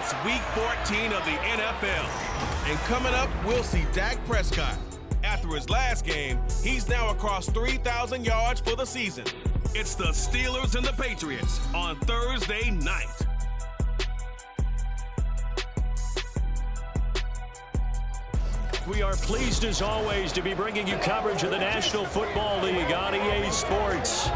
It's Week 14 of the NFL. And coming up, we'll see Dak Prescott. After his last game, he's now across 3,000 yards for the season. It's the Steelers and the Patriots on Thursday night. We are pleased as always to be bringing you coverage of the National Football League on EA Sports.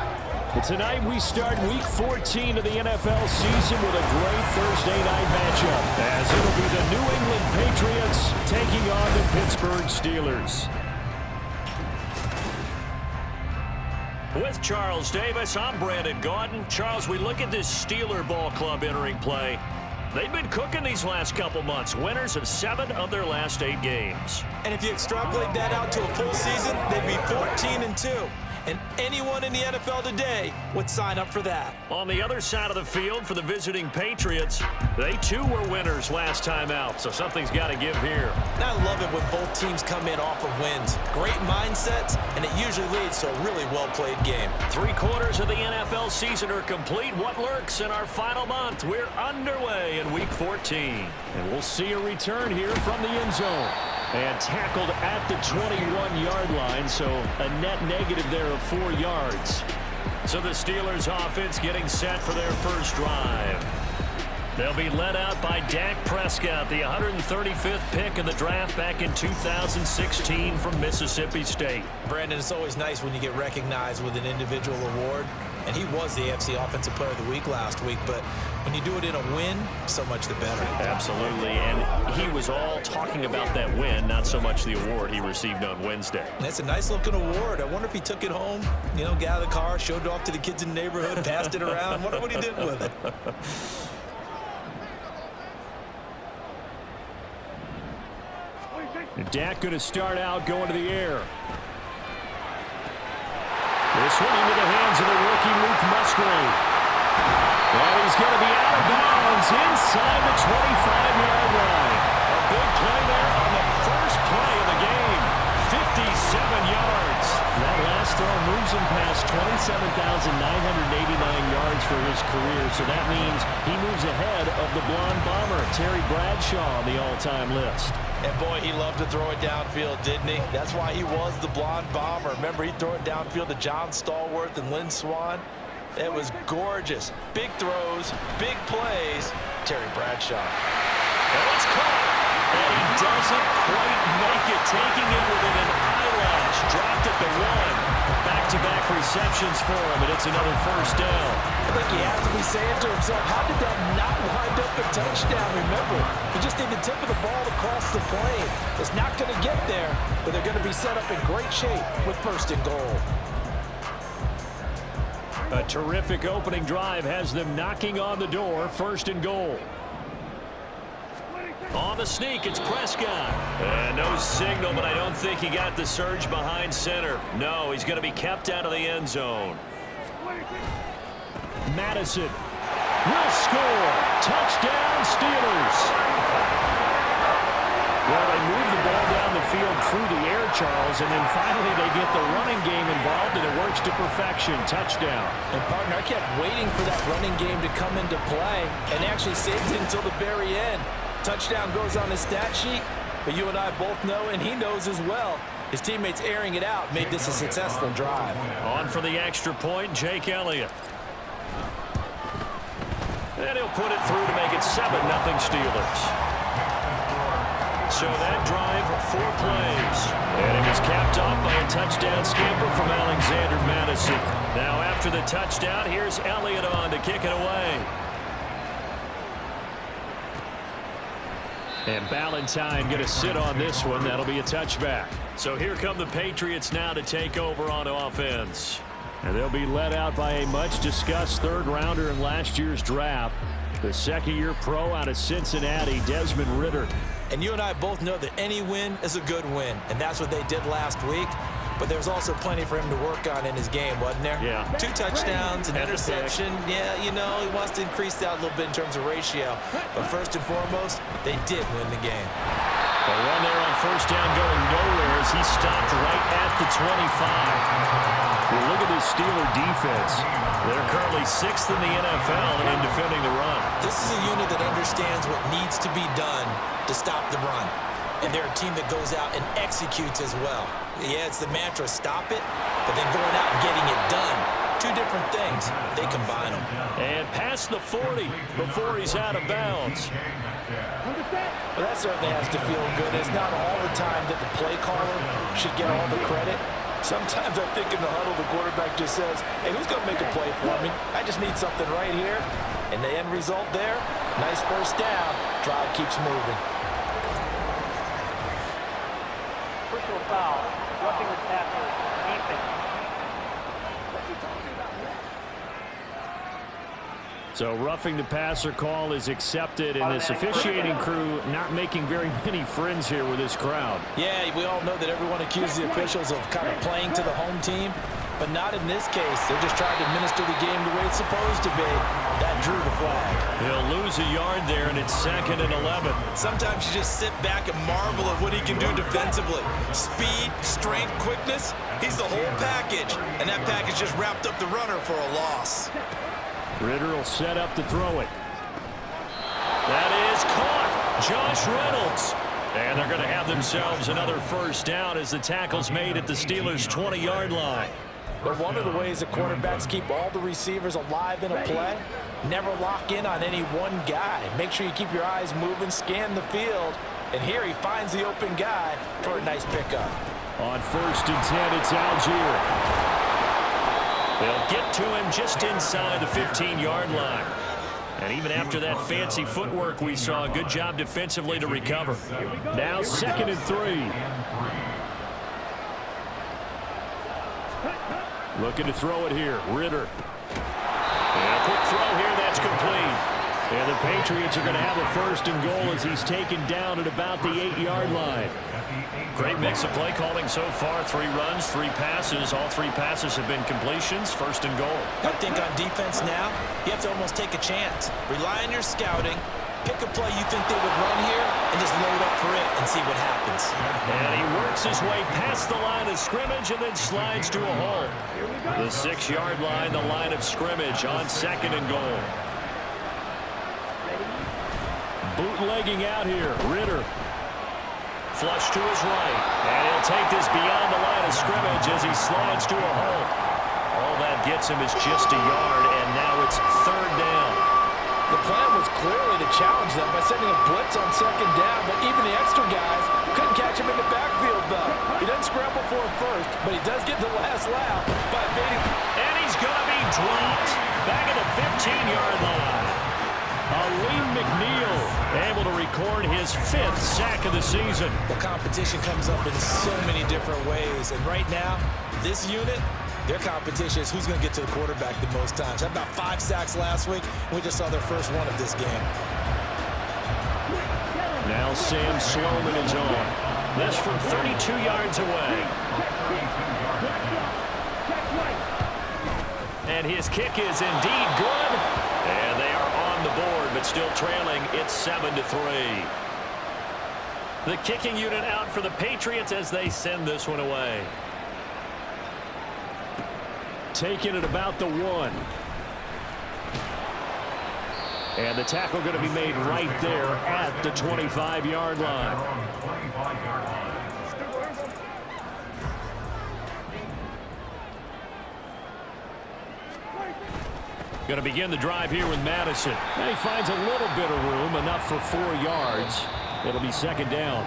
But tonight we start Week 14 of the NFL season with a great Thursday night matchup, as it'll be the New England Patriots taking on the Pittsburgh Steelers. With Charles Davis, I'm Brandon Gaudin. Charles, we look at this Steeler ball club entering play. They've been cooking these last couple months, winners of 7 of their last 8 games. And if you extrapolate that out to a full season, they'd be 14-2. And anyone in the NFL today would sign up for that. On the other side of the field for the visiting Patriots, they too were winners last time out, so something's got to give here. And I love it when both teams come in off of wins. Great mindsets, and it usually leads to a really well-played game. 3/4 of the NFL season are complete. What lurks in our final month? We're underway in Week 14. And we'll see a return here from the end zone. And tackled at the 21-yard line, so a net negative there of 4 yards. So the Steelers offense getting set for their first drive. They'll be led out by Dak Prescott, the 135th pick in the draft back in 2016 from Mississippi State. Brandon, it's always nice when you get recognized with an individual award. And he was the AFC Offensive Player of the Week last week, but when you do it in a win, so much the better. Absolutely, and he was all talking about that win, not so much the award he received on Wednesday. That's a nice-looking award. I wonder if he took it home, you know, got out of the car, showed it off to the kids in the neighborhood, passed it around. Wonder what he did with it. Dak going to start out going to the air. This one into the hands of the rookie Luke Musgrave. And he's going to be out of bounds inside the 25-yard line. A big play there on the first play of the game. 57 yards. That last throw moves him past 27,989 yards for his career. So that means he moves ahead of the blonde bomber, Terry Bradshaw, on the all-time list. And boy, he loved to throw it downfield, didn't he? That's why he was the blonde bomber. Remember, he'd throw it downfield to John Stallworth and Lynn Swann. It was gorgeous. Big throws, big plays. Terry Bradshaw. And it's caught. And he doesn't quite make it, taking it within an eyelash. Dropped at the 1. Back-to-back receptions for him, and it's another first down. I think he has to be saying to himself, how did that not wind up a touchdown? Remember, he just need the tip of the ball to cross the plane. It's not going to get there, but they're going to be set up in great shape with first and goal. A terrific opening drive has them knocking on the door, first and goal. On the sneak, it's Prescott. And no signal, but I don't think he got the surge behind center. No, he's going to be kept out of the end zone. Madison will score. Touchdown, Steelers. Well, they move the ball down the field through the air, Charles, and then finally they get the running game involved, and it works to perfection. Touchdown. And, partner, I kept waiting for that running game to come into play and actually saved it until the very end. Touchdown goes on his stat sheet, but you and I both know, and he knows as well, his teammates airing it out made this a successful drive. On for the extra point, Jake Elliott. And he'll put it through to make it 7-0 Steelers. So that drive, 4 plays. And it was capped off by a touchdown scamper from Alexander Madison. Now after the touchdown, here's Elliott on to kick it away. And Ballantyne going to sit on this one. That'll be a touchback. So here come the Patriots now to take over on offense. And they'll be led out by a much-discussed third-rounder in last year's draft. The second-year pro out of Cincinnati, Desmond Ridder. And you and I both know that any win is a good win, and that's what they did last week. But there's also plenty for him to work on in his game, wasn't there? Yeah. 2 touchdowns, an interception. Yeah, you know, he wants to increase that a little bit in terms of ratio. But first and foremost, they did win the game. The run there on first down going nowhere as he stopped right at the 25. Well, look at this Steeler defense. They're currently 6th in the NFL in defending the run. This is a unit that understands what needs to be done to stop the run. And they're a team that goes out and executes as well. Yeah, it's the mantra, stop it, but then going out and getting it done. Two different things. They combine them. And past the 40 before he's out of bounds. Well, that certainly has to feel good. It's not all the time that the play caller should get all the credit. Sometimes I think in the huddle, the quarterback just says, hey, who's going to make a play for me? I just need something right here. And the end result there, nice first down. Drive keeps moving. Personal foul, roughing the passer, defense. So roughing the passer call is accepted, and this officiating crew not making very many friends here with this crowd. Yeah, we all know that everyone accuses the officials of kind of playing to the home team, but not in this case. They're just trying to administer the game the way it's supposed to be. That drew the flag. He'll lose a yard there, and it's 2nd and 11. Sometimes you just sit back and marvel at what he can do defensively. Speed, strength, quickness, he's the whole package. And that package just wrapped up the runner for a loss. Ritter will set up to throw it. That is caught. Josh Reynolds. And they're going to have themselves another first down as the tackle's made at the Steelers' 20-yard line. But one of the ways that quarterbacks keep all the receivers alive in a play, never lock in on any one guy. Make sure you keep your eyes moving, scan the field. And here he finds the open guy for a nice pickup. On 1st and 10, it's Algier. They'll get to him just inside the 15-yard line. And even after that fancy footwork we saw, a good job defensively to recover. Now 2nd and 3. Looking to throw it here. Ritter. And a quick throw here. That's complete. And the Patriots are going to have a 1st and goal as he's taken down at about the 8-yard line. Great mix of play calling so far. 3 runs, 3 passes. All 3 passes have been completions. 1st and goal. I think on defense now, you have to almost take a chance. Rely on your scouting. Pick a play you think they would run here and just load up for it and see what happens. And he works his way past the line of scrimmage and then slides to a hole. The 6-yard line, the line of scrimmage on 2nd and goal. Bootlegging out here. Ritter. Flush to his right. And he'll take this beyond the line of scrimmage as he slides to a hole. All that gets him is just a yard, and now it's 3rd down. The plan was clearly to challenge them by sending a blitz on 2nd down, but even the extra guys couldn't catch him in the backfield, though. He doesn't scramble for it first, but he does get the last laugh by evading. And he's going to be dropped back at the 15-yard line. Aleem McNeil able to record his 5th sack of the season. The competition comes up in so many different ways, and right now, this unit, their competition is who's going to get to the quarterback the most times. Had about 5 sacks last week. We just saw their first one of this game. Now Sam Chiloment is on. This from 32 yards away. And his kick is indeed good. And they are on the board, but still trailing. It's 7-3. The kicking unit out for the Patriots as they send this one away. Taking it about the 1. And the tackle going to be made right there at the 25-yard line. Going to begin the drive here with Madison. And he finds a little bit of room, enough for 4 yards. It'll be 2nd down.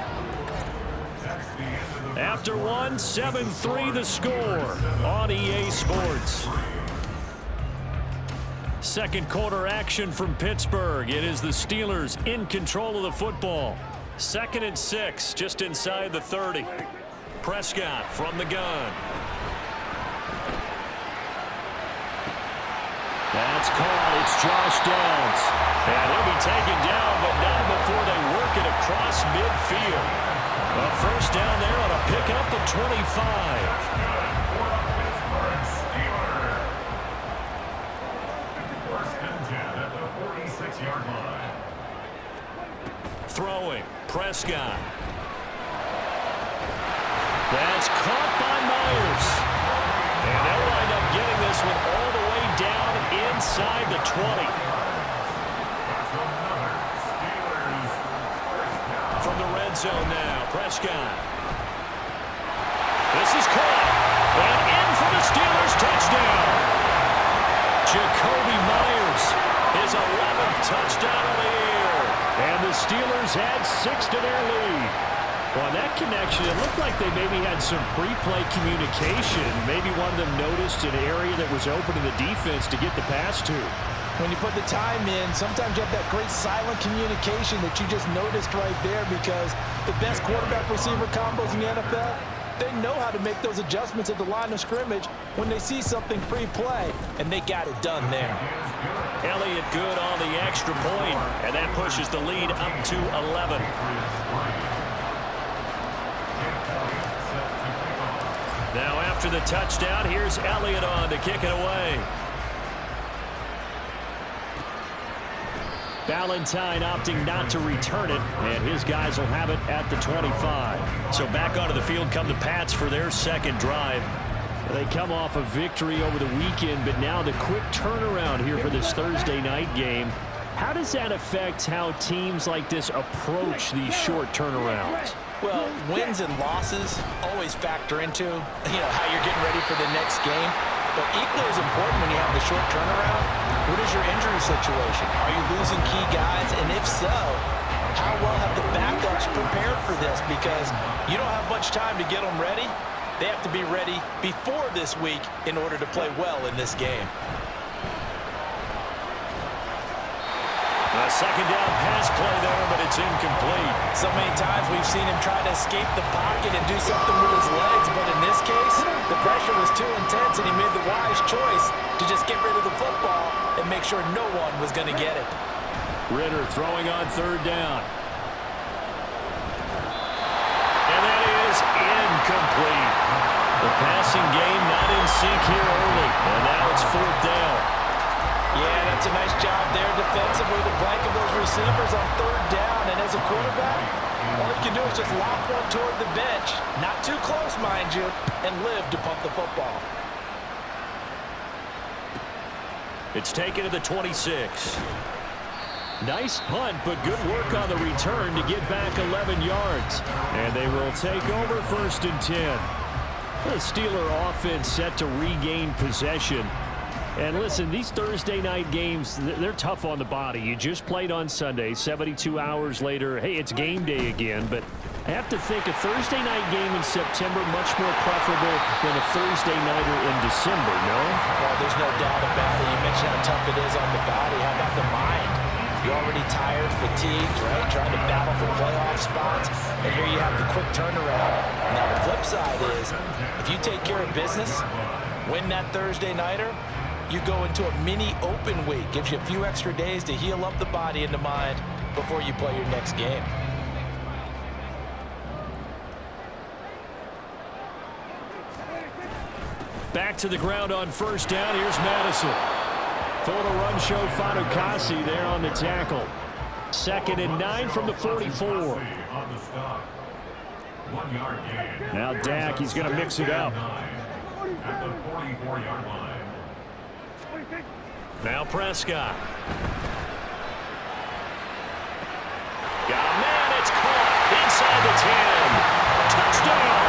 After 1, 7-3 the score on EA Sports. 2nd quarter action from Pittsburgh. It is the Steelers in control of the football. 2nd and 6, just inside the 30. Prescott from the gun. That's caught. It's Josh Downs. And he'll be taken down, but not before they work it across midfield. A 1st down there on a pickup at 25. Throwing. Prescott. That's caught by Myers. And they'll wind up getting this one all the way down inside the 20. From the red zone now, Prescott. This is caught. And in for the Steelers touchdown. Jacoby Myers, his 11th touchdown of the year. And the Steelers add 6 to their lead. Well, on that connection, it looked like they maybe had some pre-play communication. Maybe one of them noticed an area that was open to the defense to get the pass to. When you put the time in, sometimes you have that great silent communication that you just noticed right there, because the best quarterback-receiver combos in the NFL, they know how to make those adjustments at the line of scrimmage when they see something pre-play, and they got it done there. Elliott good on the extra point, and that pushes the lead up to 11. Now after the touchdown, here's Elliott on to kick it away. Valentine opting not to return it, and his guys will have it at the 25. So back onto the field come the Pats for their second drive. They come off a victory over the weekend, but now the quick turnaround here for this Thursday night game. How does that affect how teams like this approach these short turnarounds? Well, wins and losses always factor into, how you're getting ready for the next game. But equally as important when you have the short turnaround, what is your injury situation? Are you losing key guys? And if so, how well have the backups prepared for this? Because you don't have much time to get them ready. They have to be ready before this week in order to play well in this game. A second down pass play there, but it's incomplete. So many times we've seen him try to escape the pocket and do something with his legs, but in this case, the pressure was too intense and he made the wise choice to just get rid of the football and make sure no one was going to get it. Ritter throwing on third down. And that is incomplete. The passing game not in sync here early, and now it's fourth down. Yeah, that's a nice job there defensively to blanket those receivers on third down. And as a quarterback, all you can do is just lob one toward the bench. Not too close, mind you, and live to punt the football. It's taken to the 26. Nice punt, but good work on the return to get back 11 yards. And they will take over 1st and 10. The Steeler offense set to regain possession. And listen, these Thursday night games, they're tough on the body. You just played on Sunday, 72 hours later. Hey, it's game day again, but I have to think a Thursday night game in September much more preferable than a Thursday nighter in December, no? Well, there's no doubt about it. You mentioned how tough it is on the body. How about the mind? You're already tired, fatigued, right? Trying to battle for playoff spots. And here you have the quick turnaround. Now, the flip side is, if you take care of business, win that Thursday nighter, you go into a mini open week. Gives you a few extra days to heal up the body and the mind before you play your next game. Back to the ground on first down. Here's Madison. Full to run show Fatukasi there on the tackle. 2nd and 9 from the 44. Now Dak, he's going to mix it up. At the 44-yard line. Now Prescott. Got a man, it's caught inside the 10. Touchdown.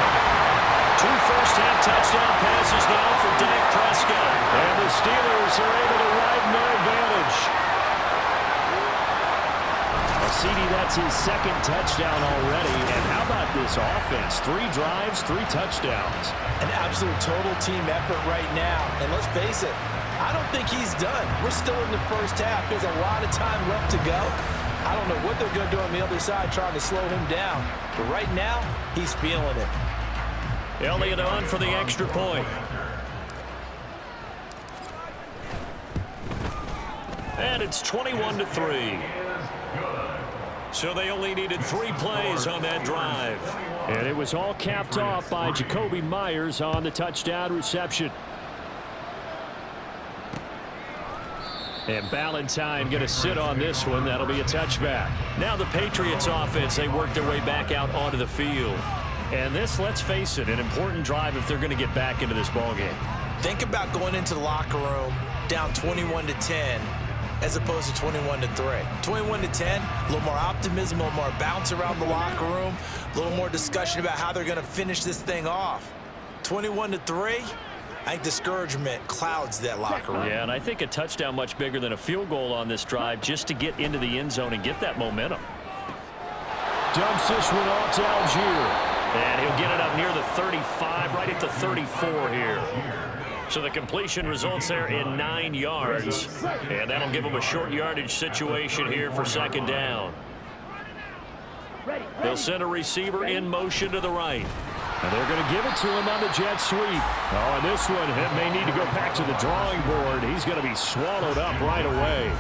2 first-half touchdown passes now for Dak Prescott. And the Steelers are able to widen their advantage. CD, that's his 2nd touchdown already. And how about this offense? 3 drives, 3 touchdowns. An absolute total team effort right now. And let's face it, I don't think he's done. We're still in the first half. There's a lot of time left to go. I don't know what they're going to do on the other side trying to slow him down. But right now, he's feeling it. Elliott on for the extra point. And it's 21-3. So they only needed 3 plays on that drive. And it was all capped off by Jacoby Myers on the touchdown reception. And Valentine going to sit on this one. That'll be a touchback. Now the Patriots offense, they work their way back out onto the field. And this, let's face it, an important drive if they're going to get back into this ballgame. Think about going into the locker room down 21-10 as opposed to 21-3. 21-10, a little more optimism, a little more bounce around the locker room, a little more discussion about how they're going to finish this thing off. 21-3, I think discouragement clouds that locker room. Yeah, and I think a touchdown much bigger than a field goal on this drive just to get into the end zone and get that momentum. Dumps this one off to Algier. And he'll get it up near the 35, right at the 34 here. So the completion results there in 9 yards. And that'll give him a short yardage situation here for second down. They'll send a receiver in motion to the right. And they're going to give it to him on the jet sweep. Oh, and this one, it may need to go back to the drawing board. He's going to be swallowed up right away.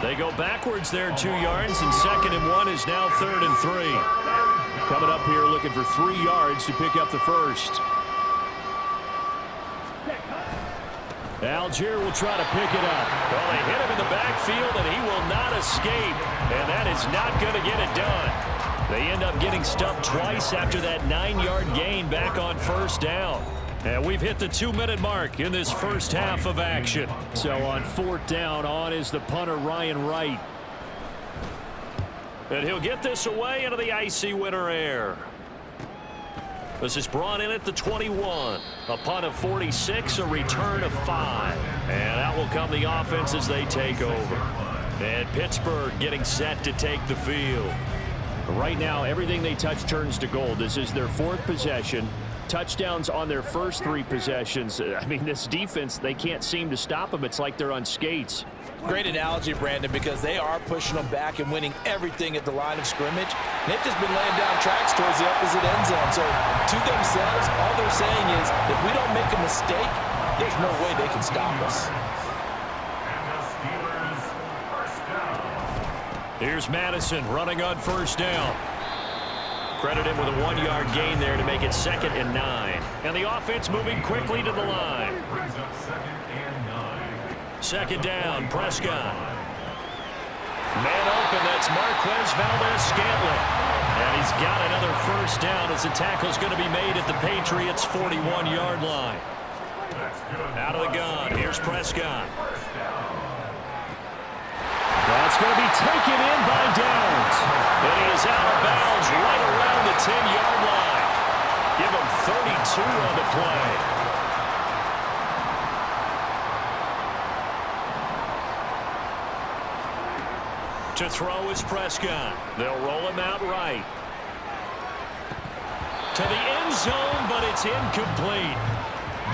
They go backwards there 2 yards, and 2nd and 1 is now 3rd and 3. Coming up here looking for 3 yards to pick up the first. Algier will try to pick it up. Well, they hit him in the backfield, and he will not escape. And that is not going to get it done. They end up getting stuffed twice after that 9-yard gain back on first down. And we've hit the 2-minute mark in this first half of action. So on 4th down, on is the punter, Ryan Wright. And he'll get this away into the icy winter air. This is brought in at the 21. A punt of 46, a return of 5. And out will come the offense as they take over. And Pittsburgh getting set to take the field. Right now, everything they touch turns to gold. This is their 4th possession. Touchdowns on their first 3 possessions. I mean, this defense, they can't seem to stop them. It's like they're on skates. Great analogy, Brandon, because they are pushing them back and winning everything at the line of scrimmage. They've just been laying down tracks towards the opposite end zone. So to themselves, all they're saying is, if we don't make a mistake, there's no way they can stop us. Here's Madison running on first down. Credit him with a 1-yard gain there to make it 2nd and 9. And the offense moving quickly to the line. 2nd down, Prescott. Man open, that's Marquez Valdez-Scantling. And he's got another first down as the tackle's going to be made at the Patriots' 41-yard line. Out of the gun, here's Prescott. That's going to be taken in by Downs. And he is out of bounds right around the 10-yard line. Give him 32 on the play. To throw is Prescott. They'll roll him out right. To the end zone, but it's incomplete.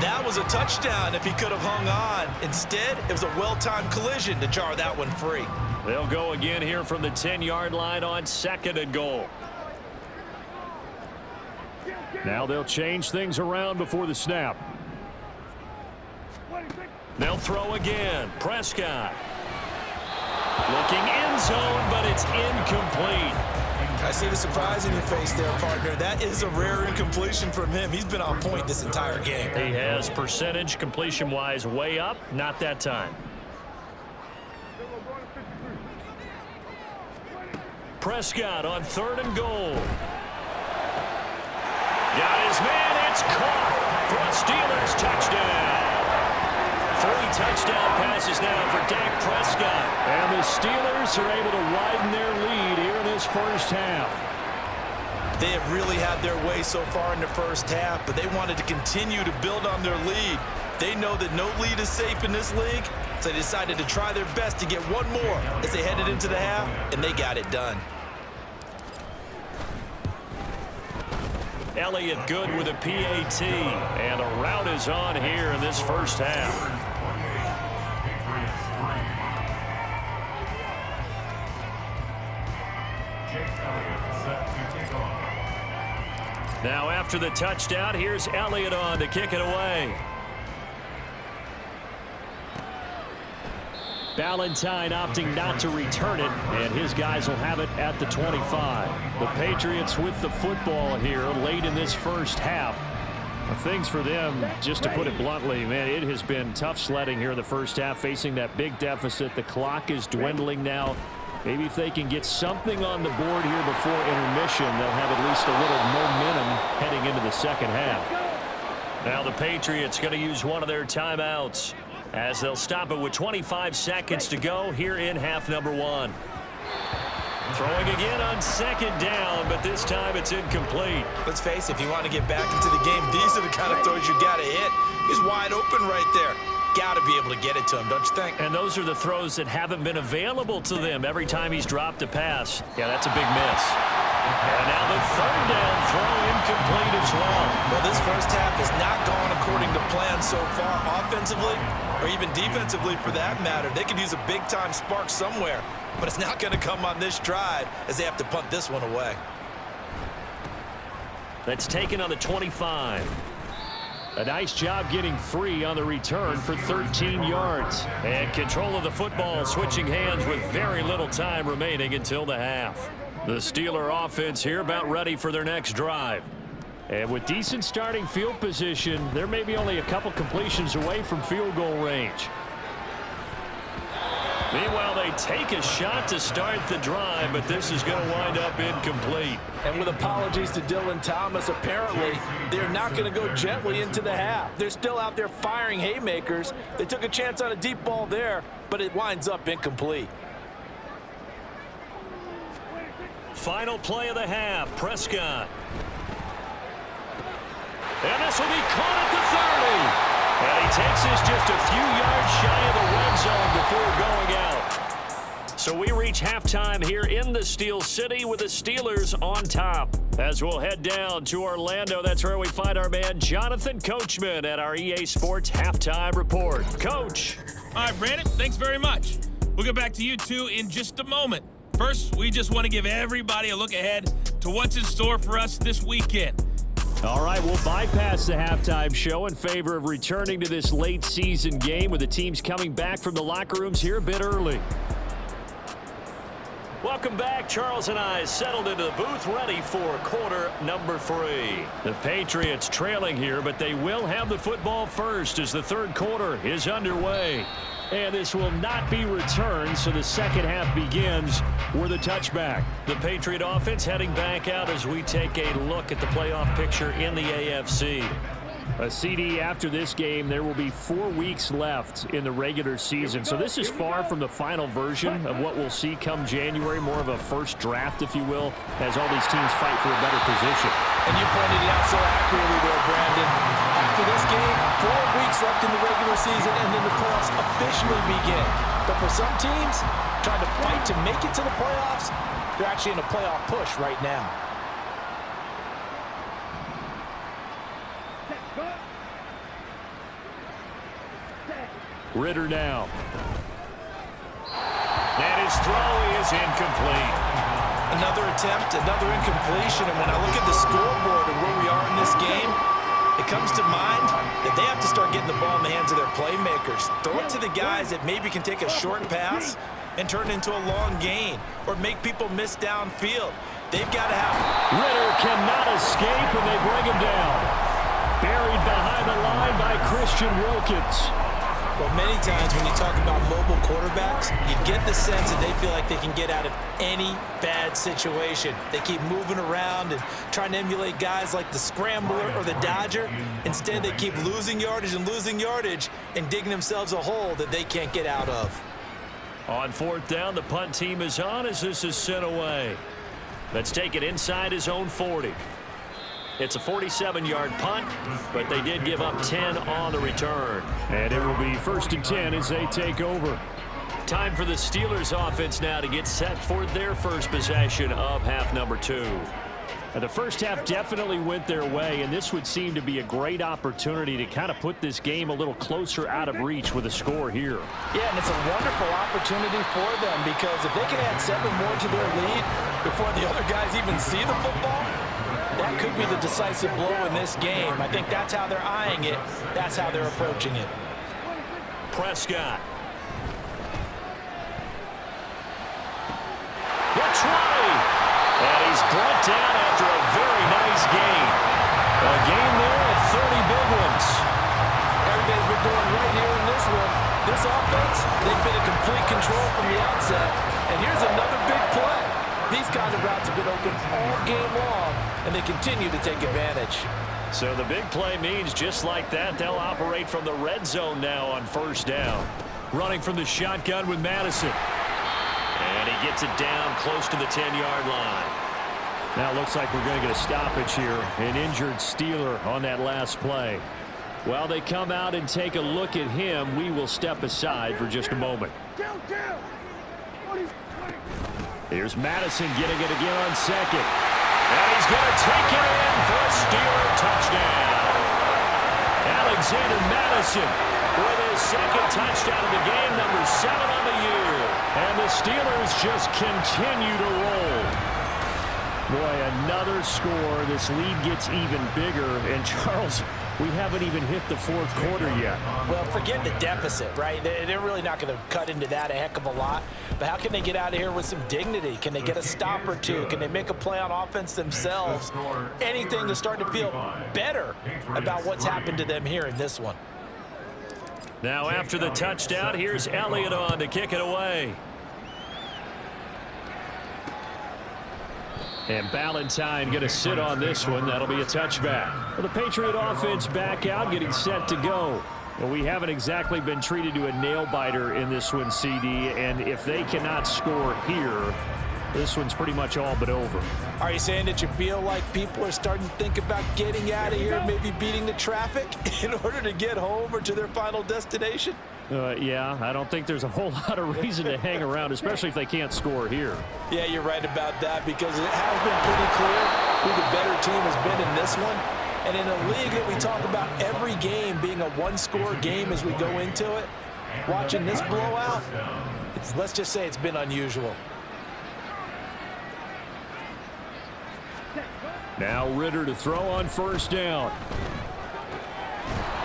That was a touchdown if he could have hung on. Instead, it was a well-timed collision to jar that one free. They'll go again here from the 10-yard line on 2nd and goal. Now they'll change things around before the snap. They'll throw again. Prescott. Looking end zone, but it's incomplete. I see the surprise in your face there, partner. That is a rare incompletion from him. He's been on point this entire game. He has percentage completion-wise way up. Not that time. Prescott on 3rd and goal. Got his man. It's caught for a Steelers touchdown. 3 touchdown passes now for Dak Prescott. And the Steelers are able to widen their lead here in this first half. They have really had their way so far in the first half, but they wanted to continue to build on their lead. They know that no lead is safe in this league, so they decided to try their best to get one more as they headed into the half, and they got it done. Elliott good with a PAT, and a rout is on here in this first half. Now after the touchdown, here's Elliott on to kick it away. Ballantyne opting not to return it, and his guys will have it at the 25. The Patriots with the football here late in this first half. Things for them, just to put it bluntly, man, it has been tough sledding here in the first half, facing that big deficit. The clock is dwindling now. Maybe if they can get something on the board here before intermission, they'll have at least a little momentum heading into the second half. Now the Patriots going to use one of their timeouts as they'll stop it with 25 seconds to go here in half number 1. Throwing again on second down, but this time it's incomplete. Let's face it, if you want to get back into the game, these are the kind of throws you got to hit. He's wide open right there. Got to be able to get it to him, don't you think? And those are the throws that haven't been available to them every time he's dropped a pass. Yeah, that's a big miss. And now the third down throw incomplete as well. Well, this first half has not gone according to plan so far offensively or even defensively for that matter. They could use a big-time spark somewhere, but it's not going to come on this drive as they have to punt this one away. That's taken on the 25. A nice job getting free on the return for 13 yards. And control of the football switching hands with very little time remaining until the half. The Steeler offense here about ready for their next drive. And with decent starting field position, they're maybe only a couple completions away from field goal range. Meanwhile, they take a shot to start the drive, but this is going to wind up incomplete. And with apologies to Dylan Thomas, apparently they're not going to go gently into the half. They're still out there firing haymakers. They took a chance on a deep ball there, but it winds up incomplete. Final play of the half, Prescott. And this will be caught at the 30. And he takes this just a few yards shy of the red zone before going out. So we reach halftime here in the Steel City with the Steelers on top. As we'll head down to Orlando, that's where we find our man Jonathan Coachman at our EA Sports Halftime Report. Coach. All right, Brandon, thanks very much. We'll get back to you two in just a moment. First, we just want to give everybody a look ahead to what's in store for us this weekend. All right, we'll bypass the halftime show in favor of returning to this late season game with the teams coming back from the locker rooms here a bit early. Welcome back. Charles and I settled into the booth ready for quarter number 3. The Patriots trailing here, but they will have the football first as the third quarter is underway. And this will not be returned, so the second half begins with a touchback. The Patriot offense heading back out as we take a look at the playoff picture in the AFC. A CD after this game, there will be 4 weeks left in the regular season. So this is far from the final version of what we'll see come January, more of a first draft, if you will, as all these teams fight for a better position. And you pointed it out so accurately there, Brandon. After this game, 4 weeks left in the regular season, and then the playoffs officially begin. But for some teams, trying to fight to make it to the playoffs, they're actually in a playoff push right now. Ritter now. And his throw is incomplete. Another attempt, another incompletion, and when I look at the scoreboard and where we are in this game, it comes to mind that they have to start getting the ball in the hands of their playmakers. Throw it to the guys that maybe can take a short pass and turn it into a long gain or make people miss downfield. They've got to have it. Ritter cannot escape, and they bring him down. Buried behind the line by Christian Wilkins. Well, many times when you talk about mobile quarterbacks, you get the sense that they feel like they can get out of any bad situation. They keep moving around and trying to emulate guys like the Scrambler or the Dodger. Instead, they keep losing yardage and digging themselves a hole that they can't get out of. On fourth down, the punt team is on as this is sent away. Let's take it inside his own 40. It's a 47-yard punt, but they did give up 10 on the return. And it will be 1st and 10 as they take over. Time for the Steelers offense now to get set for their first possession of half number 2. And the first half definitely went their way, and this would seem to be a great opportunity to kind of put this game a little closer out of reach with a score here. Yeah, and it's a wonderful opportunity for them because if they can add 7 more to their lead before the other guys even see the football, that could be the decisive blow in this game. I think that's how they're eyeing it. That's how they're approaching it. Prescott. The try. And he's brought down after a very nice gain. A gain there of 30 big ones. Everybody's been doing right here in this one. This offense, they've been in complete control from the outset. And here's another open all game long, and they continue to take advantage. So the big play means just like that, they'll operate from the red zone now on first down. Running from the shotgun with Madison. And he gets it down close to the 10-yard line. Now it looks like we're going to get a stoppage here. An injured Steeler on that last play. While they come out and take a look at him, we will step aside for just a moment. Here's Madison getting it again on second. And he's going to take it in for a Steeler touchdown. Alexander Madison with his second touchdown of the game, number 7 on the year. And the Steelers just continue to roll. Boy, another score. This lead gets even bigger. And Charles, we haven't even hit the fourth quarter yet. Well, forget the deficit, right? They're really not going to cut into that a heck of a lot. But how can they get out of here with some dignity? Can they get a stop or two? Can they make a play on offense themselves? Anything to start to feel better about what's happened to them here in this one. Now after the touchdown, here's Elliott on to kick it away. And Ballantyne going to sit on this one. That'll be a touchback. Well, the Patriot offense back out, getting set to go. Well, we haven't exactly been treated to a nail-biter in this one, CD. And if they cannot score here, this one's pretty much all but over. Are you saying that you feel like people are starting to think about getting out of here, maybe beating the traffic in order to get home or to their final destination? Yeah, I don't think there's a whole lot of reason to hang around, especially if they can't score here. Yeah, you're right about that, because it has been pretty clear who the better team has been in this one. And in a league that we talk about every game being a one-score game as we go into it, watching this blowout, let's just say it's been unusual. Now Ritter to throw on first down.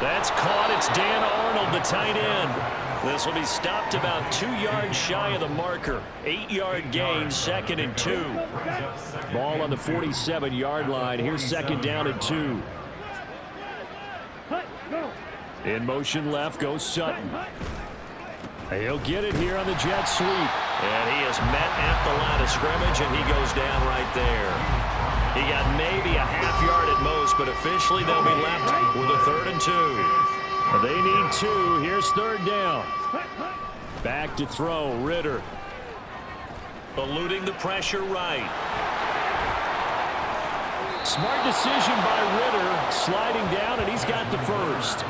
That's caught. It's Dan Arnold, the tight end. This will be stopped about 2 yards shy of the marker. 8-yard gain, 2nd and 2. Ball on the 47-yard line. Here's 2nd down and 2. In motion left goes Sutton. He'll get it here on the jet sweep. And he is met at the line of scrimmage, and he goes down right there. He got maybe a half yard at most, but officially they'll be left with a 3rd and 2. They need 2. Here's 3rd down. Back to throw, Ritter. Eluding the pressure right. Smart decision by Ritter, sliding down, and he's got the first.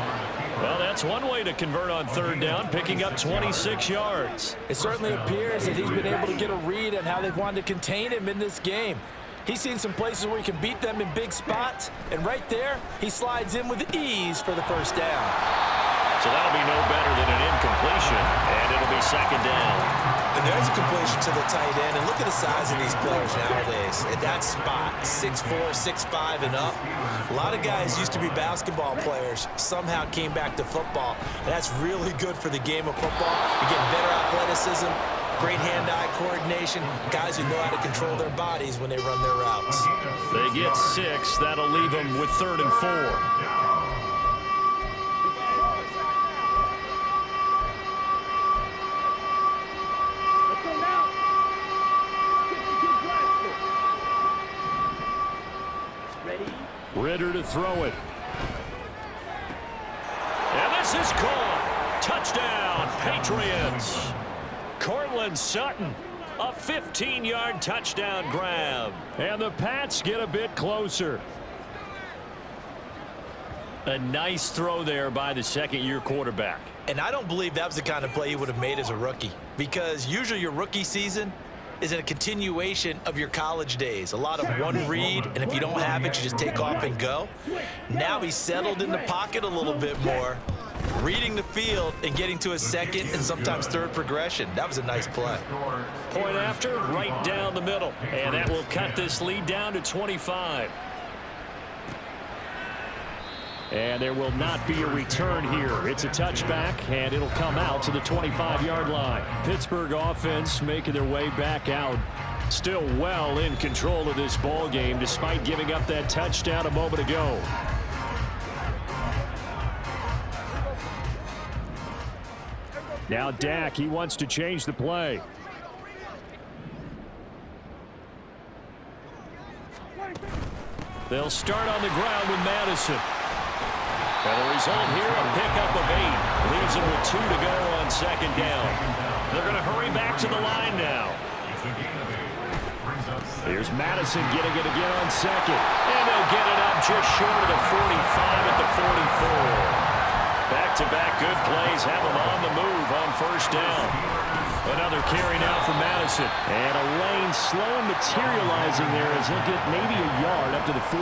Well, that's one way to convert on 3rd down, picking up 26 yards. It certainly appears that he's been able to get a read on how they've wanted to contain him in this game. He's seen some places where he can beat them in big spots, and right there, he slides in with ease for the first down. So that'll be no better than an incompletion, and it'll be 2nd down. And there's a completion to the tight end, and look at the size of these players nowadays. At that spot, 6'4", 6'5", and up. A lot of guys used to be basketball players, somehow came back to football, and that's really good for the game of football. You're getting better athleticism, great hand-eye coordination, guys who know how to control their bodies when they run their routes. They get 6. That'll leave them with 3rd and 4. Ritter to throw it. And this is caught. Touchdown, Patriots. Cortland Sutton, a 15-yard touchdown grab. And the Pats get a bit closer. A nice throw there by the second-year quarterback. And I don't believe that was the kind of play he would have made as a rookie, because usually your rookie season is a continuation of your college days. A lot of one read, and if you don't have it, you just take off and go. Now he's settled in the pocket a little bit more, reading the field and getting to his 2nd and sometimes 3rd progression. That was a nice play. Point after, right down the middle. And that will cut this lead down to 25. And there will not be a return here. It's a touchback, and it'll come out to the 25-yard line. Pittsburgh offense making their way back out. Still well in control of this ball game, despite giving up that touchdown a moment ago. Now Dak, he wants to change the play. They'll start on the ground with Madison. And the result here, a pickup of 8. Leaves them with 2 to go on second down. They're going to hurry back to the line now. Here's Madison getting it again on second. And they'll get it up just short of the 45 at the 44. Back-to-back good plays have them on the move on first down. Another carry now for Madison. And a lane slow and materializing there as he'll get maybe a yard up to the 45.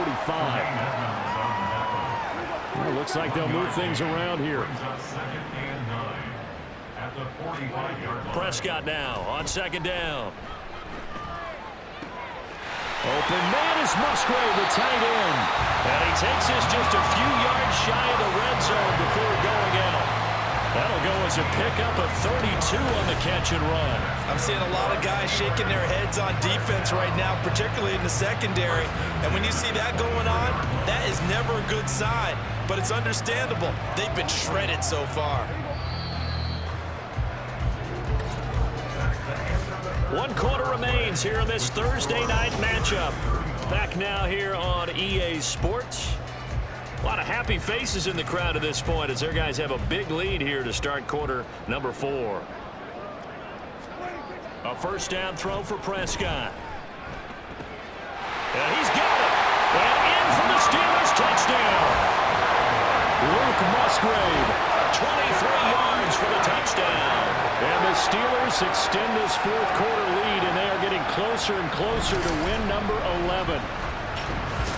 Well, looks like they'll move things around here. Prescott now on second down. Open man is Musgrave, the tight end. And he takes this just a few yards shy of the red zone before going out. That'll go as a pickup of 32 on the catch and run. I'm seeing a lot of guys shaking their heads on defense right now, particularly in the secondary. And when you see that going on, that is never a good sign. But it's understandable. They've been shredded so far. 1 quarter remains here in this Thursday night matchup. Back now here on EA Sports. A lot of happy faces in the crowd at this point as their guys have a big lead here to start quarter number 4. A first down throw for Prescott. And he's got it. And in for the Steelers touchdown. Luke Musgrave, 23 yards for the touchdown. And the Steelers extend this fourth quarter lead, and they are getting closer and closer to win number 11.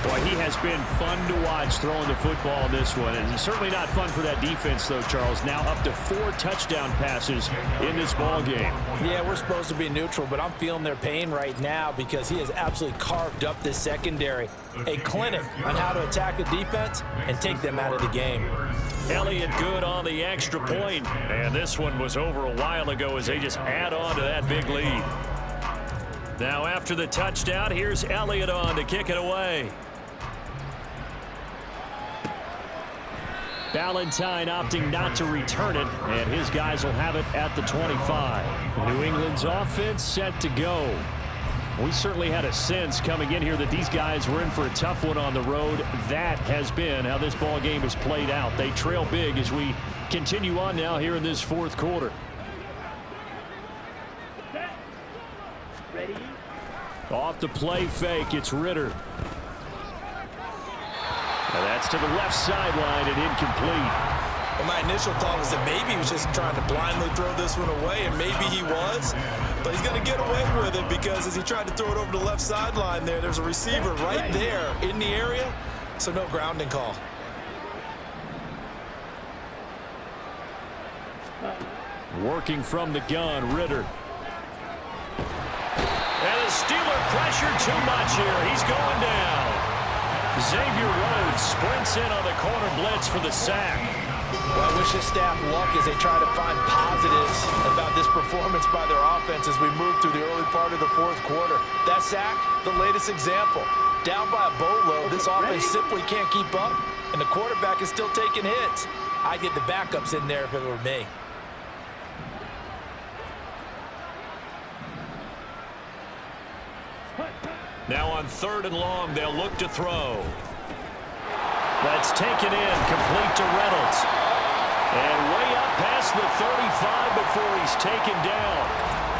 Boy, he has been fun to watch throwing the football in this one. And certainly not fun for that defense, though, Charles. Now up to 4 touchdown passes in this ball game. Yeah, we're supposed to be neutral, but I'm feeling their pain right now because he has absolutely carved up this secondary. A clinic on how to attack a defense and take them out of the game. Elliott good on the extra point. And this one was over a while ago as they just add on to that big lead. Now after the touchdown, here's Elliott on to kick it away. Ballantyne opting not to return it, and his guys will have it at the 25. New England's offense set to go. We certainly had a sense coming in here that these guys were in for a tough one on the road. That has been how this ball game has played out. They trail big as we continue on now here in this fourth quarter. Ready? Off the play fake, it's Ritter. Now that's to the left sideline and incomplete. Well, my initial thought was that maybe he was just trying to blindly throw this one away, and maybe he was. But he's going to get away with it because as he tried to throw it over the left sideline there's a receiver right there in the area, so no grounding call. Working from the gun, Ritter. And the Steeler pressure too much here. He's going down. Xavier Rhodes sprints in on the corner blitz for the sack. Well, I wish this staff luck as they try to find positives about this performance by their offense as we move through the early part of the fourth quarter. That sack, the latest example. Down by a boatload, this offense simply can't keep up, and the quarterback is still taking hits. I'd get the backups in there if it were me. Now on 3rd and long, they'll look to throw. That's taken in, complete to Reynolds. And way up past the 35 before he's taken down.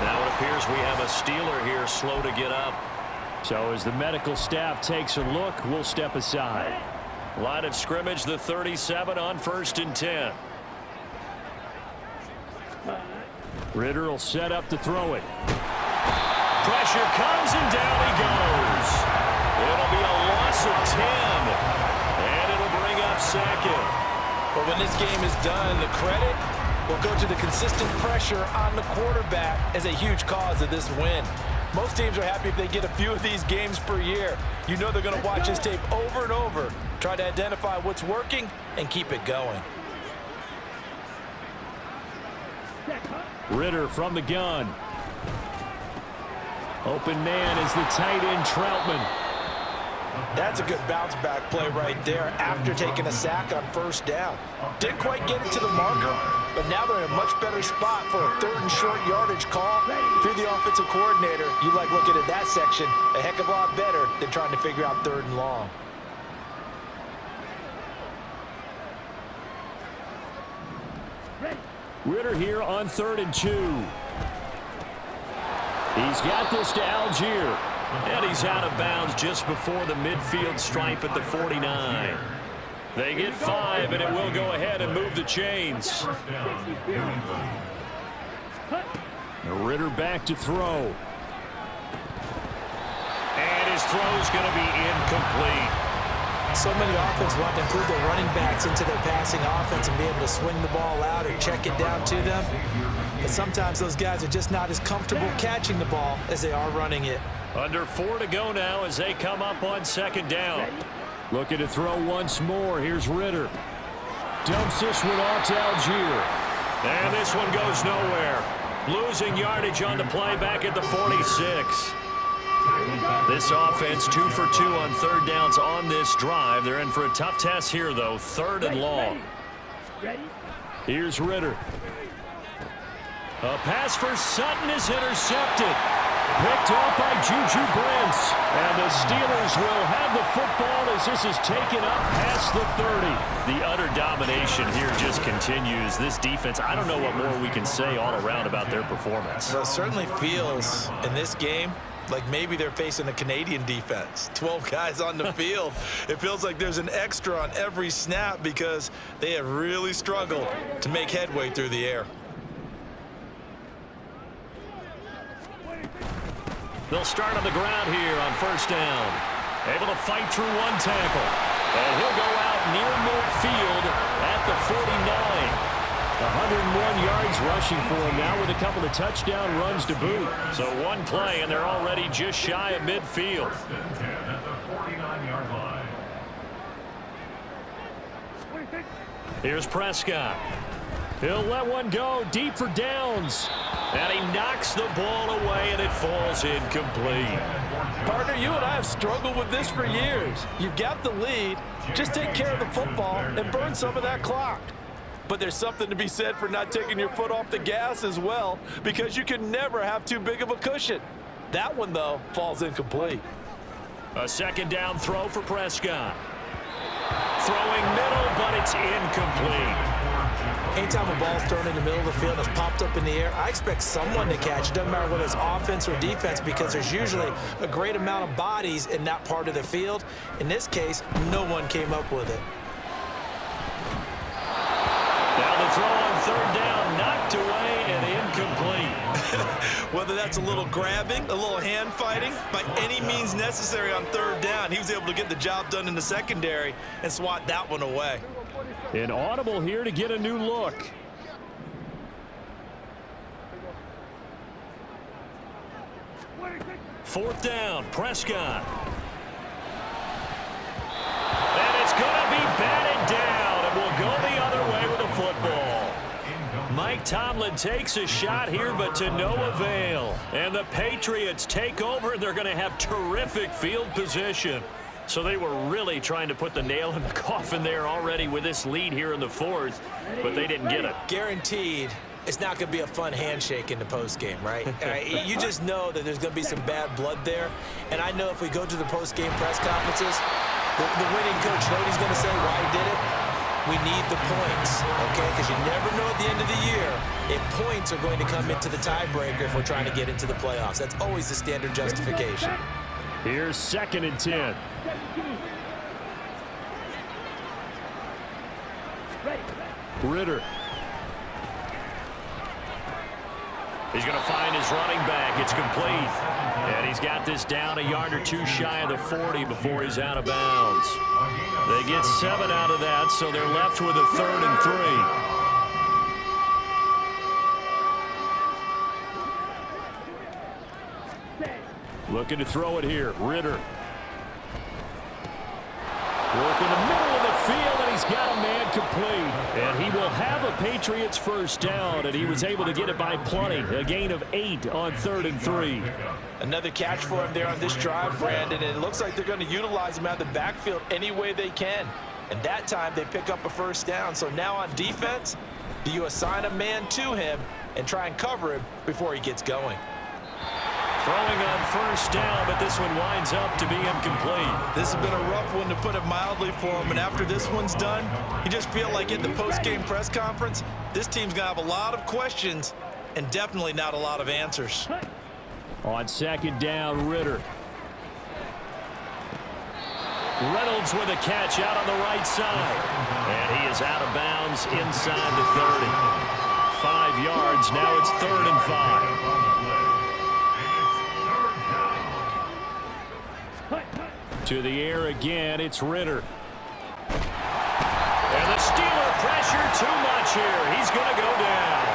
Now it appears we have a Steeler here slow to get up. So as the medical staff takes a look, we'll step aside. Line of scrimmage, the 37 on 1st and 10. Ritter will set up to throw it. Pressure comes and down he goes. It'll be a loss of 10. And it'll bring up 2nd. But when this game is done, the credit will go to the consistent pressure on the quarterback as a huge cause of this win. Most teams are happy if they get a few of these games per year. You know they're going to watch this tape over and over, try to identify what's working, and keep it going. Ritter from the gun. Open man is the tight end Troutman. That's a good bounce back play right there after taking a sack on 1st down. Didn't quite get it to the marker, but now they're in a much better spot for a 3rd and short yardage call. If you're the offensive coordinator, you like looking at that section a heck of a lot better than trying to figure out 3rd and long. Ritter here on 3rd and 2. He's got this to Algier. And he's out of bounds just before the midfield stripe at the 49. They get 5, and it will go ahead and move the chains. Ritter back to throw. And his throw's going to be incomplete. So many offenses want to include their running backs into their passing offense and be able to swing the ball out or check it down to them. But sometimes those guys are just not as comfortable catching the ball as they are running it. Under 4 to go now as they come up on 2nd down. Looking to throw once more. Here's Ritter. Dumps this one off to Algier. And this one goes nowhere. Losing yardage on the play back at the 46. This offense 2 for 2 on 3rd downs on this drive. They're in for a tough test here, though. 3rd and long. Here's Ritter. A pass for Sutton is intercepted. Picked off by Juju Brents. And the Steelers will have the football as this is taken up past the 30. The utter domination here just continues. This defense, I don't know what more we can say all around about their performance. Well, it certainly feels in this game like maybe they're facing a Canadian defense. 12 guys on the field. It feels like there's an extra on every snap because they have really struggled to make headway through the air. They'll start on the ground here on 1st down. Able to fight through one tackle. And he'll go out near midfield at the 49. 101 yards rushing for him now with a couple of touchdown runs to boot. So one play, and they're already just shy of midfield. Here's Prescott. He'll let one go deep for downs. And he knocks the ball away, and it falls incomplete. Partner, you and I have struggled with this for years. You've got the lead. Just take care of the football and burn some of that clock. But there's something to be said for not taking your foot off the gas as well, because you can never have too big of a cushion. That one, though, falls incomplete. A 2nd down throw for Prescott. Throwing middle, but it's incomplete. Anytime a ball's thrown in the middle of the field and it's popped up in the air, I expect someone to catch it. Doesn't matter whether it's offense or defense, because there's usually a great amount of bodies in that part of the field. In this case, no one came up with it. Now the throw on 3rd down, knocked away and incomplete. Whether that's a little grabbing, a little hand fighting, by any means necessary on 3rd down, he was able to get the job done in the secondary and swat that one away. An audible here to get a new look. Fourth down, Prescott. And it's going to be batted down, and we'll go the other way with the football. Mike Tomlin takes a shot here, but to no avail. And the Patriots take over, and they're going to have terrific field position. So they were really trying to put the nail in the coffin there already with this lead here in the 4th, but they didn't get it. Guaranteed it's not going to be a fun handshake in the postgame, right? You just know that there's going to be some bad blood there. And I know if we go to the postgame press conferences, the winning coach, you know what he's going to say, why he did it? We need the points, okay? Because you never know at the end of the year if points are going to come into the tiebreaker if we're trying to get into the playoffs. That's always the standard justification. Here's 2nd and 10. Ritter. He's going to find his running back. It's complete. And he's got this down a yard or two shy of the 40 before he's out of bounds. They get 7 out of that, so they're left with a 3rd and 3. Looking to throw it here. Ritter. Work in the middle of the field, and he's got a man complete. And he will have a Patriots 1st down, and he was able to get it by plenty. A gain of 8 on 3rd and 3. Another catch for him there on this drive, Brandon, and it looks like they're going to utilize him out of the backfield any way they can. And that time they pick up a 1st down. So now on defense, do you assign a man to him and try and cover him before he gets going? Throwing on first down, but this one winds up to be incomplete. This has been a rough one, to put it mildly, for him. And after this one's done, you just feel like in the post-game press conference, this team's going to have a lot of questions and definitely not a lot of answers. On second down, Ritter. Reynolds with a catch out on the right side. And he is out of bounds inside the 30. 5 yards. Now it's 3rd and 5. To the air again, it's Ritter. And the Steeler pressure too much here. He's going to go down.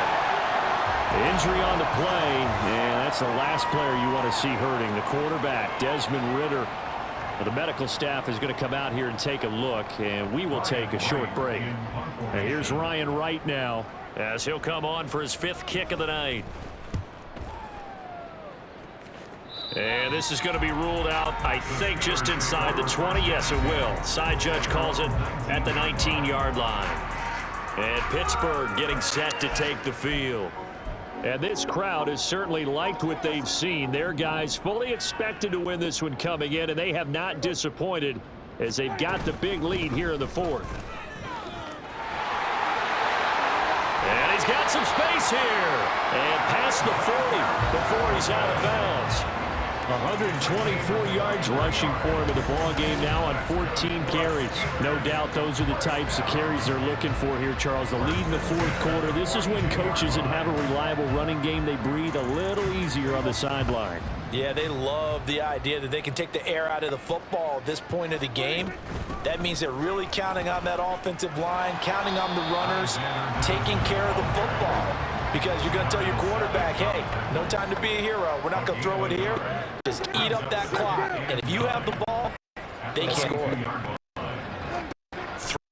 Injury on the play, and that's the last player you want to see hurting. The quarterback, Desmond Ritter. The medical staff is going to come out here and take a look, and we will take a short break. And here's Ryan Wright now, as he'll come on for his 5th kick of the night. And this is going to be ruled out, I think, just inside the 20. Yes, it will. Side judge calls it at the 19-yard line. And Pittsburgh getting set to take the field. And this crowd has certainly liked what they've seen. Their guys fully expected to win this one coming in, and they have not disappointed as they've got the big lead here in the 4th. And he's got some space here. And past the 40 before he's out of bounds. 124 yards rushing for him in the ball game now on 14 carries. No doubt those are the types of carries they're looking for here, Charles. The lead in the 4th quarter. This is when coaches that have a reliable running game, they breathe a little easier on the sideline. Yeah, they love the idea that they can take the air out of the football at this point of the game. That means they're really counting on that offensive line, counting on the runners, taking care of the football. Because you're going to tell your quarterback, hey, no time to be a hero. We're not going to throw it here. Just eat up that clock. And if you have the ball, they can score.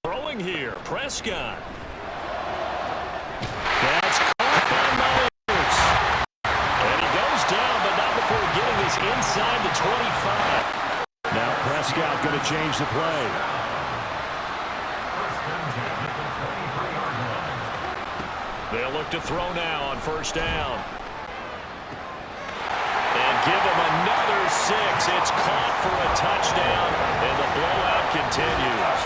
Throwing here, Prescott. That's caught by Myers. And he goes down, but not before getting this inside the 25. Now Prescott going to change the play. They'll look to throw now on first down. And give him another 6. It's caught for a touchdown, and the blowout continues.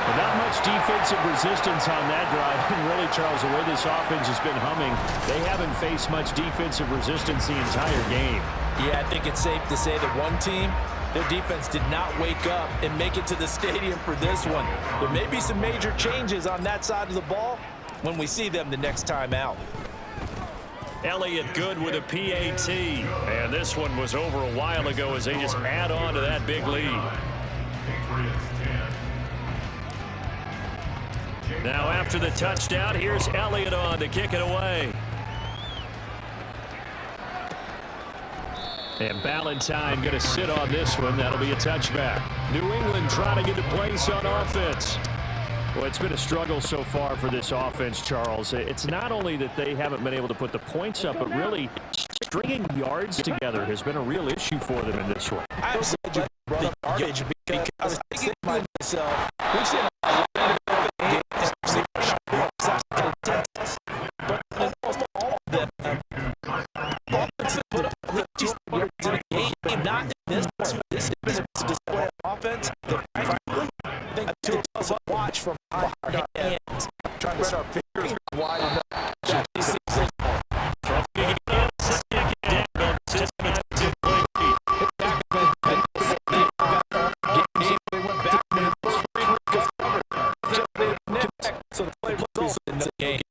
And not much defensive resistance on that drive. And really, Charles, the way this offense has been humming, they haven't faced much defensive resistance the entire game. Yeah, I think it's safe to say that one team, their defense did not wake up and make it to the stadium for this one. There may be some major changes on that side of the ball when we see them the next time out. Elliott good with a PAT. And this one was over a while ago as they just add on to that big lead. Now after the touchdown, here's Elliott on to kick it away. And Ballantyne going to sit on this one. That'll be a touchback. New England trying to get a place on offense. Well, it's been a struggle so far for this offense, Charles. It's not only that they haven't been able to put the points up, but really stringing yards together has been a real issue for them in this one. I'm glad you brought up yardage because I was thinking to myself, we've seen a lot of games, but in almost all of them, offenses put up yards in a game, not in this one. This is a display of offense that I think to us watch from our hands, trying to spread our fingers wide enough. So the play was in the game.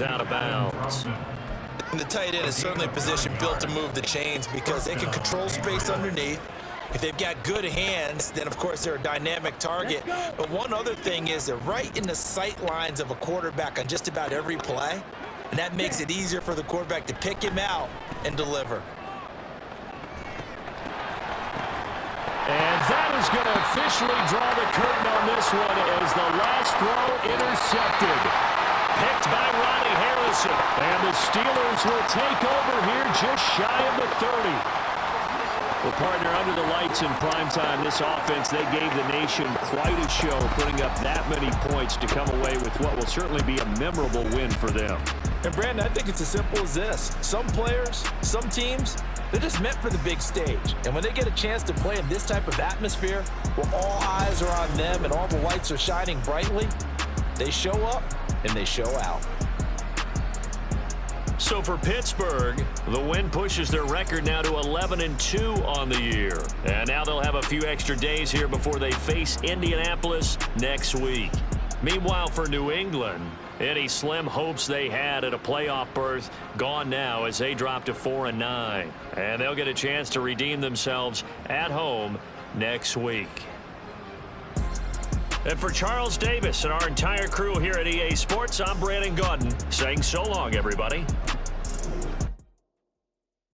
Out of bounds. And the tight end is certainly a position built to move the chains because they can control space underneath. If they've got good hands, then of course they're a dynamic target. But one other thing is they're right in the sight lines of a quarterback on just about every play. And that makes it easier for the quarterback to pick him out and deliver. And that is going to officially draw the curtain on this one as the last throw intercepted. Picked by Ronnie Harrison. And the Steelers will take over here just shy of the 30. Well, partner, under the light nights in primetime, this offense, they gave the nation quite a show, putting up that many points to come away with what will certainly be a memorable win for them. And Brandon, I think it's as simple as this. Some players, some teams, they're just meant for the big stage. And when they get a chance to play in this type of atmosphere, where all eyes are on them and all the lights are shining brightly, they show up and they show out. So for Pittsburgh, the win pushes their record now to 11-2 on the year. And now they'll have a few extra days here before they face Indianapolis next week. Meanwhile, for New England, any slim hopes they had at a playoff berth gone now as they drop to 4-9. And they'll get a chance to redeem themselves at home next week. And for Charles Davis and our entire crew here at EA Sports, I'm Brandon Gaudin saying so long, everybody.